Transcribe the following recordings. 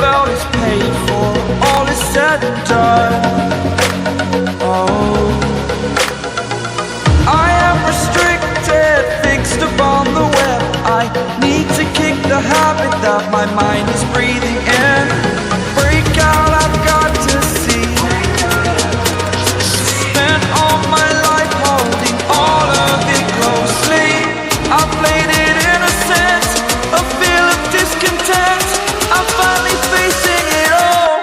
felt is paid for, all is said and done. Oh, I am restricted, fixed upon the web. I need to kick the habit that my mind is breathing in. Break out, I've got to see. Spent all my life holding all of it closely. I played it innocent, a feel of discontent. I'm finally facing it all,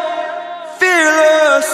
fearless.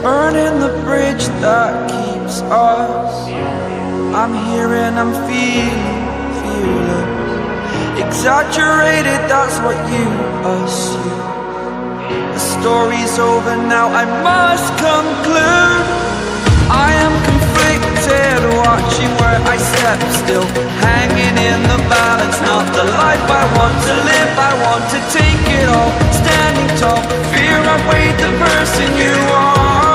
Burning the bridge that keeps us. I'm here and I'm feeling fearless. Exaggerated, that's what you assume. The story's over now, I must conclude. I am conflicted, watching where I step still, hanging in the balance. Not the life I want to live, I want to take it all. Standing tall, fear I've weighed the person you are.